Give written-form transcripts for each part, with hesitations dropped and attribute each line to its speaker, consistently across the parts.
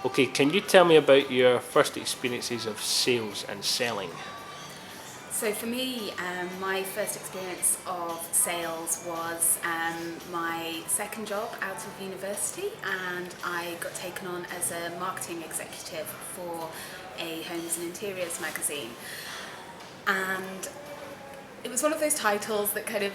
Speaker 1: Okay, can you tell me about your first experiences of sales and selling?
Speaker 2: So for me, my first experience of sales was my second job out of university, and I got taken on as a marketing executive for a homes and interiors magazine. And it was one of those titles that kind of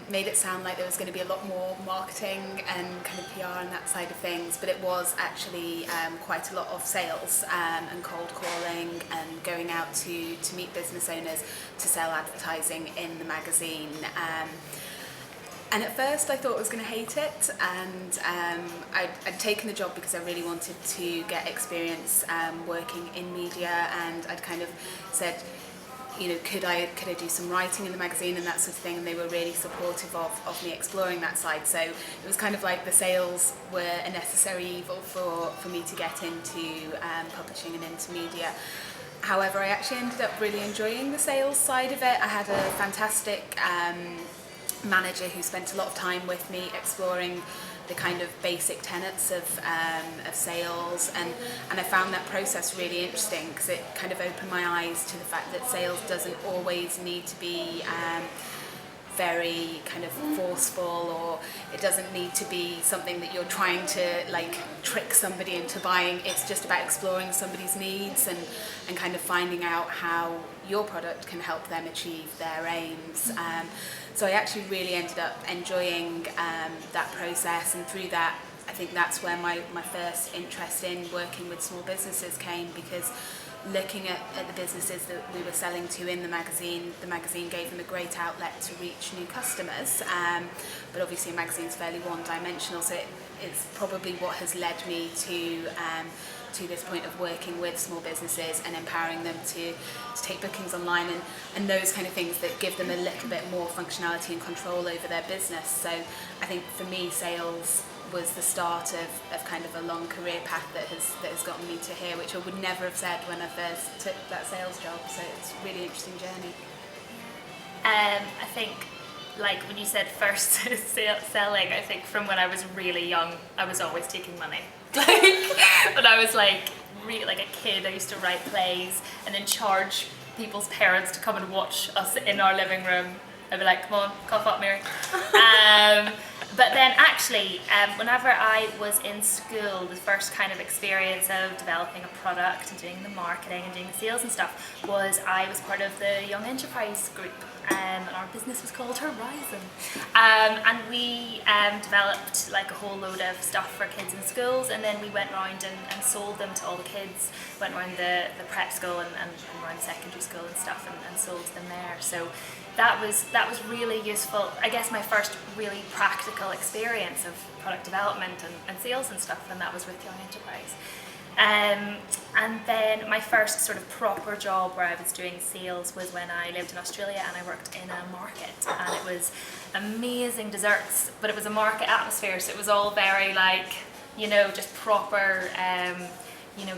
Speaker 2: made it sound like there was going to be a lot more marketing and kind of PR and that side of things, but it was actually quite a lot of sales and cold calling and going out to meet business owners to sell advertising in the magazine. And at first I thought I was going to hate it, and I'd taken the job because I really wanted to get experience working in media, and I'd kind of said, could I do some writing in the magazine and that sort of thing, and they were really supportive of me exploring that side. So it was kind of like the sales were a necessary evil for me to get into publishing and into media. However, I actually ended up really enjoying the sales side of it. I had a fantastic manager who spent a lot of time with me exploring the kind of basic tenets of sales, and I found that process really interesting because it kind of opened my eyes to the fact that sales doesn't always need to be very kind of forceful, or it doesn't need to be something that you're trying to like trick somebody into buying. It's just about exploring somebody's needs and kind of finding out how your product can help them achieve their aims. So I actually really ended up enjoying that process, and through that I think that's where my first interest in working with small businesses came, because looking at the businesses that we were selling to in the magazine gave them a great outlet to reach new customers, but obviously a magazine's fairly one-dimensional, so it's probably what has led me to this point of working with small businesses and empowering them to take bookings online and those kind of things that give them a little bit more functionality and control over their business. So I think for me, sales was the start of kind of a long career path that has gotten me to here, which I would never have said when I first took that sales job. So it's a really interesting journey.
Speaker 3: I think, like when you said first selling, I think from when I was really young, I was always taking money. When I was like a kid, I used to write plays and then charge people's parents to come and watch us in our living room. I'd be like, come on, cough up, Mary. But then actually, whenever I was in school, the first kind of experience of developing a product and doing the marketing and doing the sales and stuff was I was part of the Young Enterprise group, and our business was called Horizon. And we developed like a whole load of stuff for kids in schools, and then we went around and sold them to all the kids, went around the prep school and around secondary school and stuff, and sold them there. So that was really useful. I guess my first really practical experience of product development and sales and stuff, and that was with Young Enterprise. And then my first sort of proper job where I was doing sales was when I lived in Australia, and I worked in a market, and it was amazing desserts, but it was a market atmosphere, so it was all very like, just proper,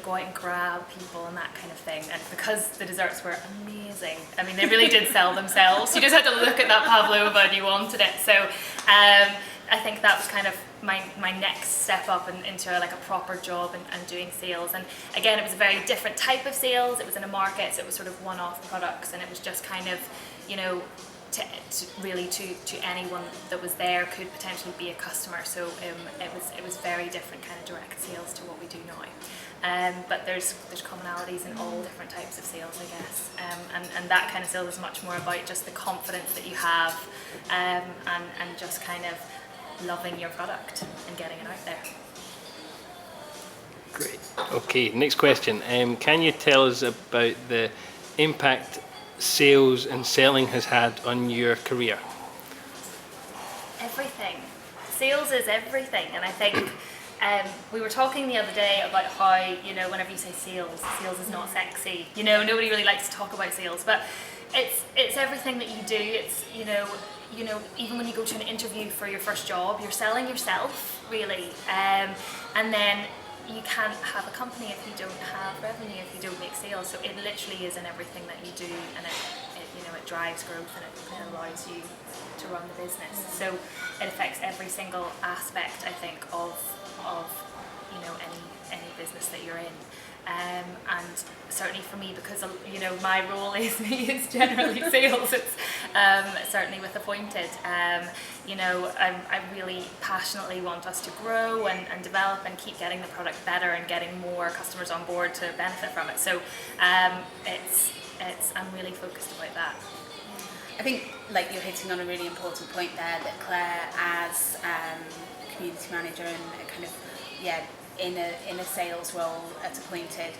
Speaker 3: go out and grab people and that kind of thing. And because the desserts were amazing, I mean, they really did sell themselves. You just had to look at that pavlova and you wanted it. So I think that was kind of my next step up into like a proper job and doing sales. And again, it was a very different type of sales. It was in a market, so it was sort of one-off products, and it was just kind of, to anyone that was there could potentially be a customer. So it was very different kind of direct sales to what we do now. But there's commonalities in all different types of sales, I guess, and that kind of sales is much more about just the confidence that you have, and just kind of loving your product and getting it out there.
Speaker 1: Great. Okay, next question. Can you tell us about the impact sales and selling has had on your career?
Speaker 3: Everything. Sales is everything, and I think we were talking the other day about how, whenever you say sales is not sexy. Nobody really likes to talk about sales, but it's everything that you do. It's, even when you go to an interview for your first job, you're selling yourself, really. And then you can't have a company if you don't have revenue, if you don't make sales. So it literally is in everything that you do, and it drives growth, and it allows you to run the business. So it affects every single aspect, I think, of any business that you're in. And certainly for me, because you know my role is generally sales, it's certainly with Appointed. You know, I really passionately want us to grow and develop and keep getting the product better and getting more customers on board to benefit from it. So I'm really focused about that.
Speaker 2: I think like you're hitting on a really important point there, that Claire, as community manager and kind of in a sales role at Appointed,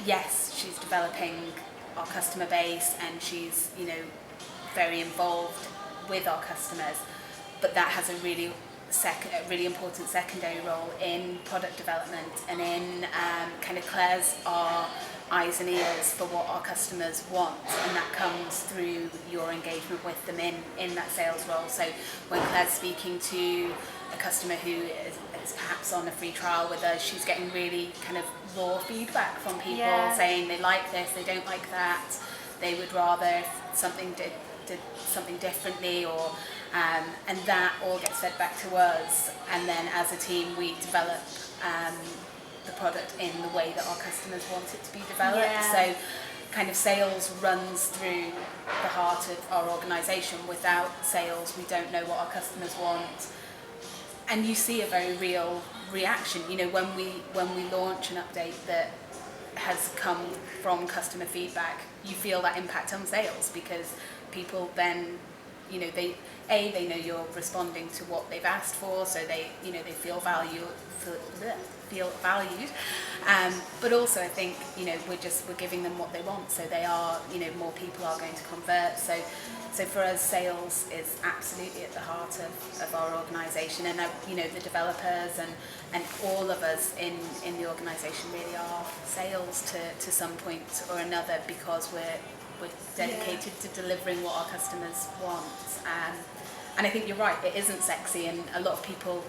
Speaker 2: yes, she's developing our customer base and she's, you know, very involved with our customers, but that has a really important secondary role in product development and in kind of Claire's our eyes and ears for what our customers want, and that comes through your engagement with them in that sales role. So when Claire's speaking to a customer who is perhaps on a free trial with us, she's getting really kind of raw feedback from people saying they like this, they don't like that, they would rather something did something differently, or and that all gets fed back to us, and then as a team we develop the product in the way that our customers want it to be developed. So kind of sales runs through the heart of our organisation. Without sales, we don't know what our customers want, and you see a very real reaction. You know, when we launch an update that has come from customer feedback, you feel that impact on sales, because people then, you know, they know you're responding to what they've asked for, so they feel valued, but also I think, you know, we're giving them what they want, so they are, you know, more people are going to convert. So for us, sales is absolutely at the heart of our organisation, and you know, the developers and all of us in the organisation really are sales to some point or another, because we're dedicated to delivering what our customers want. And I think you're right, it isn't sexy, and a lot of people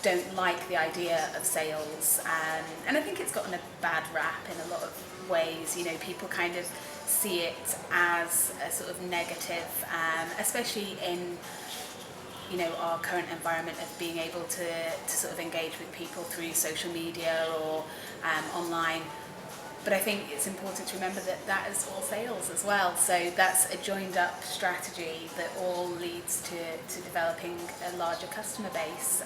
Speaker 2: don't like the idea of sales, and I think it's gotten a bad rap in a lot of ways. You know, people kind of see it as a sort of negative, especially in, you know, our current environment of being able to sort of engage with people through social media or online. But I think it's important to remember that that is all sales as well. So that's a joined up strategy that all leads to developing a larger customer base.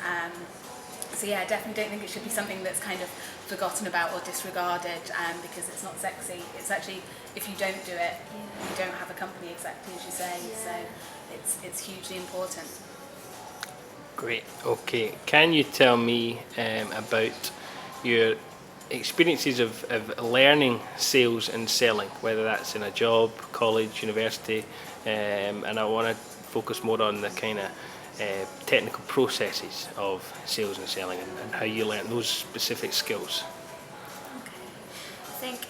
Speaker 2: So yeah, I definitely don't think it should be something that's kind of forgotten about or disregarded, because it's not sexy. It's actually, if you don't do it, you don't have a company, exactly as you say. So it's hugely important.
Speaker 1: Great. Okay. Can you tell me about your experiences of learning sales and selling, whether that's in a job, college, university, and I want to focus more on the kind of technical processes of sales and selling, and how you learn those specific skills.
Speaker 3: Okay. I think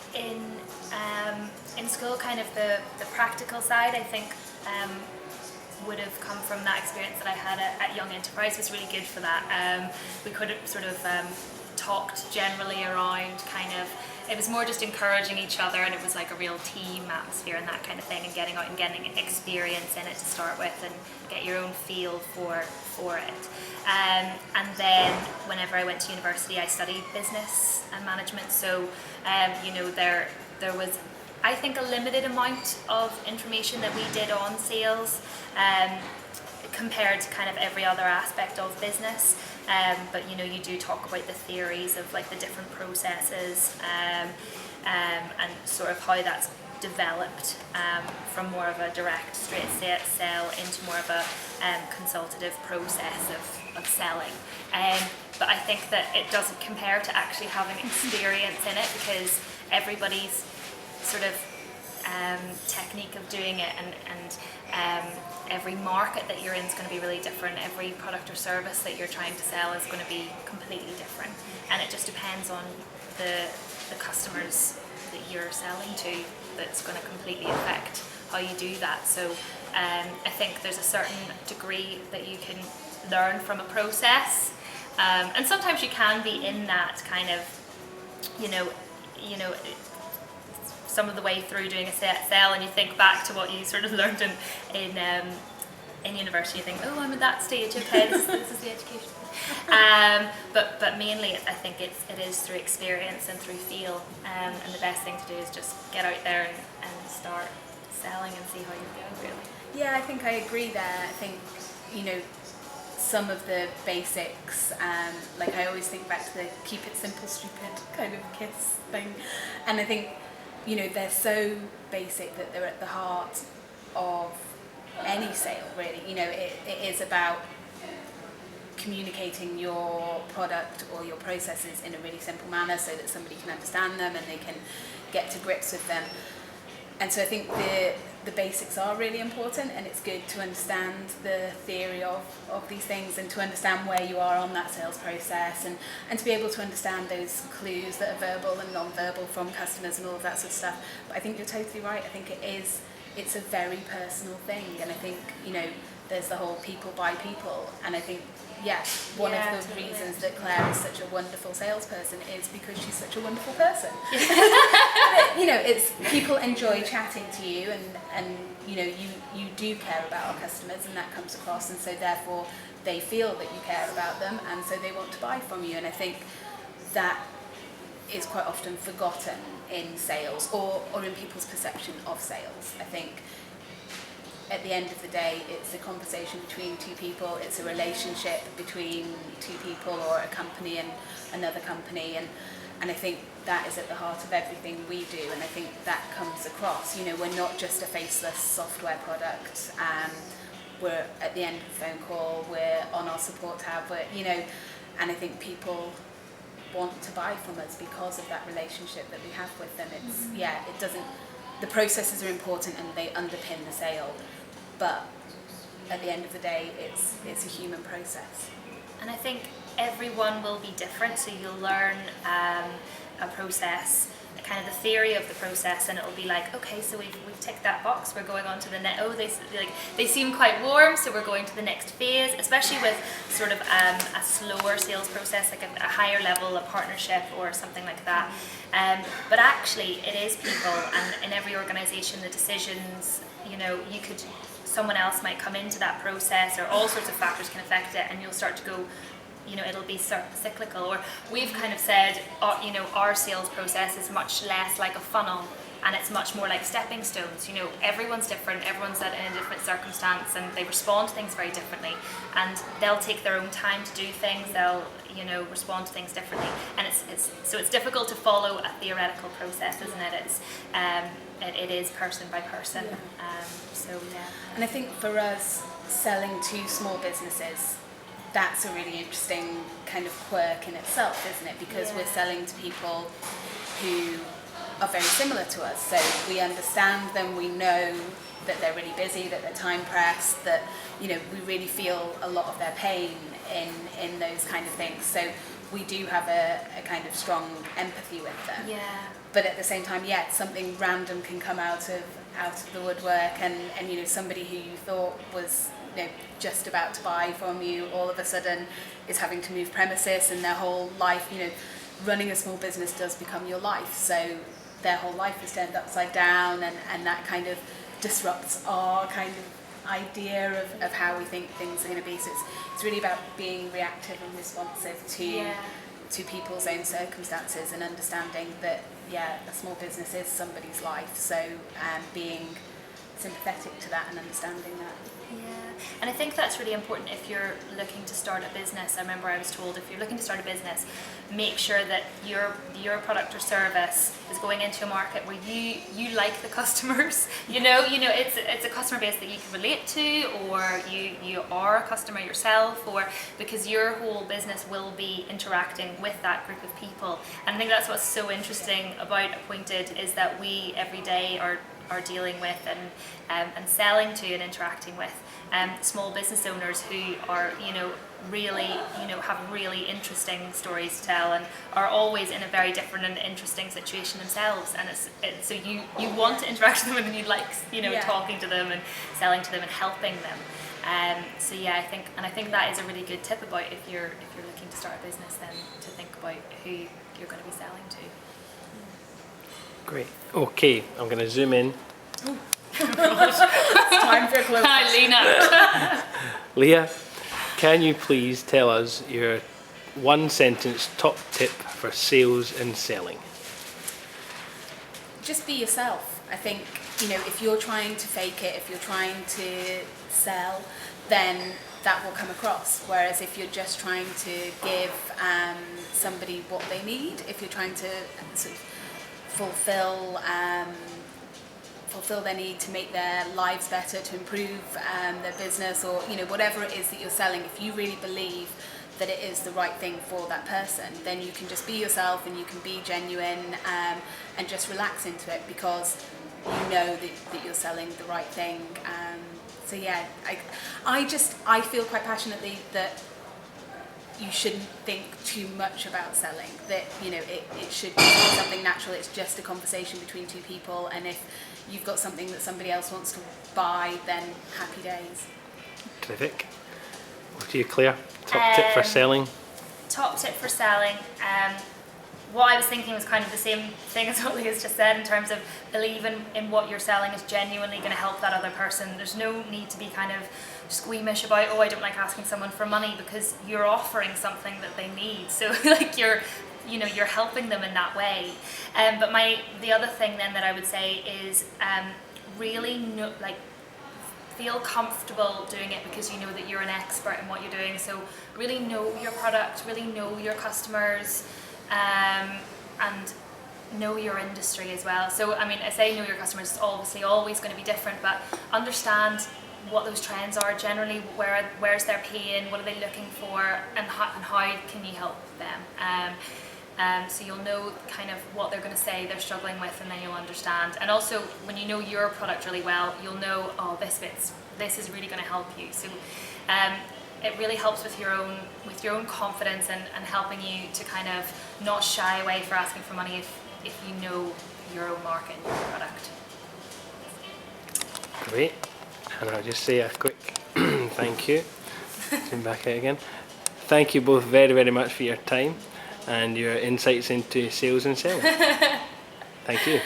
Speaker 3: in school, kind of the practical side, I think would have come from that experience that I had at Young Enterprise. Was really good for that. We could have sort of talked generally around kind of, it was more just encouraging each other, and it was like a real team atmosphere and that kind of thing, and getting out and getting experience in it to start with and get your own feel for it. And then whenever I went to university, I studied business and management, so you know, there was, I think, a limited amount of information that we did on sales compared to kind of every other aspect of business. But you know, you do talk about the theories of like the different processes and sort of how that's developed from more of a direct straight sell into more of a consultative process of selling. But I think that it doesn't compare to actually having experience in it, because everybody's sort of technique of doing it and every market that you're in is going to be really different. Every product or service that you're trying to sell is going to be completely different, and it just depends on the customers that you're selling to that's going to completely affect how you do that. So I think there's a certain degree that you can learn from a process, and sometimes you can be in that kind of, you know, some of the way through doing a sell, and you think back to what you sort of learned in university, you think, oh, I'm at that stage, okay, this is the education. But mainly, I think it is through experience and through feel. And the best thing to do is just get out there and start selling and see how you go, really.
Speaker 2: Yeah, I think I agree there. I think, some of the basics, like I always think back to the keep it simple, stupid kind of KISS thing. And I think, they're so basic that they're at the heart of any sale, really. It is about communicating your product or your processes in a really simple manner so that somebody can understand them and they can get to grips with them. And so I think the basics are really important, and it's good to understand the theory of these things and to understand where you are on that sales process and to be able to understand those clues that are verbal and non-verbal from customers and all of that sort of stuff. But I think you're totally right. I think it's a very personal thing, and I think, there's the whole people buy people, and I think one of the
Speaker 3: totally.
Speaker 2: reasons that Claire is such a wonderful salesperson is because she's such a wonderful person. It's people enjoy chatting to you, and you do care about our customers, and that comes across, and so therefore they feel that you care about them, and so they want to buy from you. And I think that is quite often forgotten in sales or in people's perception of sales. I think at the end of the day, it's a conversation between two people, it's a relationship between two people or a company and another company, and I think that is at the heart of everything we do, and I think that comes across. We're not just a faceless software product, we're at the end of the phone call, we're on our support tab, and I think people want to buy from us because of that relationship that we have with them. The processes are important and they underpin the sale, but at the end of the day, it's a human process.
Speaker 3: And I think everyone will be different, so you'll learn a process, kind of the theory of the process, and it'll be like, okay, so we've ticked that box, we're going on to the next. They seem quite warm, so we're going to the next phase, especially with sort of a slower sales process, like a higher level, a partnership or something like that. But actually, it is people, and in every organisation, the decisions, someone else might come into that process, or all sorts of factors can affect it, and you'll start to go, it'll be cyclical. Or we've kind of said, our sales process is much less like a funnel, and it's much more like stepping stones. Everyone's different, everyone's in a different circumstance, and they respond to things very differently, and they'll take their own time to do things, they'll respond to things differently, and it's difficult to follow a theoretical process, isn't it? It is person by person.
Speaker 2: And I think for us, selling to small businesses, that's a really interesting kind of quirk in itself, isn't it? Because we're selling to people who are very similar to us, so we understand them, we know that they're really busy, that they're time pressed, that we really feel a lot of their pain in those kind of things, so we do have a kind of strong empathy with them. But at the same time, something random can come out of the woodwork, and somebody who you thought was just about to buy from you all of a sudden is having to move premises, and their whole life, running a small business does become your life, so their whole life is turned upside down, and that kind of disrupts our kind of idea of how we think things are going to be. So it's really about being reactive and responsive to people's own circumstances, and understanding that a small business is somebody's life, so being sympathetic to that and understanding that.
Speaker 3: And I think that's really important if you're looking to start a business. I remember I was told, if you're looking to start a business, make sure that your product or service is going into a market where you like the customers. It's a customer base that you can relate to, or you are a customer yourself, or because your whole business will be interacting with that group of people. And I think that's what's so interesting about Appointed, is that we every day are dealing with and selling to and interacting with small business owners who are really have really interesting stories to tell, and are always in a very different and interesting situation themselves, and so you want to interact with them, and you like talking to them and selling to them and helping them. I think that is a really good tip about if you're looking to start a business, then to think about who you're going to be selling to.
Speaker 1: Great. Okay, I'm going to zoom in.
Speaker 2: It's time for a close.
Speaker 3: Lean out.
Speaker 1: Leah, Can you please tell us your one sentence top tip for sales and selling?
Speaker 2: Just be yourself. I think, if you're trying to fake it, if you're trying to sell, then that will come across. Whereas if you're just trying to give somebody what they need, if you're trying to sort of fulfill their need to make their lives better, to improve their business, or whatever it is that you're selling, if you really believe that it is the right thing for that person, then you can just be yourself and you can be genuine, and just relax into it, because you know that you're selling the right thing. So yeah, I feel quite passionately that you shouldn't think too much about selling, that it should be something natural. It's just a conversation between two people, and if you've got something that somebody else wants to buy, then happy days.
Speaker 1: Terrific. What do you, Claire? Top tip for selling?
Speaker 3: Top tip for selling. What I was thinking was kind of the same thing as what Leah's just said, in terms of believing in what you're selling is genuinely going to help that other person. There's no need to be kind of squeamish about, I don't like asking someone for money, because you're offering something that they need. So like you're helping them in that way. But the other thing then that I would say is really feel comfortable doing it, because you know that you're an expert in what you're doing. So really know your product, really know your customers, and know your industry as well. So I say know your customers, it's obviously always going to be different, but understand what those trends are generally, where's their pain, what are they looking for, and how can you help them. So you'll know kind of what they're going to say they're struggling with, and then you'll understand. And also, when you know your product really well, you'll know, this is really going to help you. So it really helps with your own confidence, and helping you to kind of not shy away for asking for money if you know your own market and your product.
Speaker 1: Great. And I'll just say a quick thank you. Zoom back out again. Thank you both very, very much for your time and your insights into sales and selling. Thank you.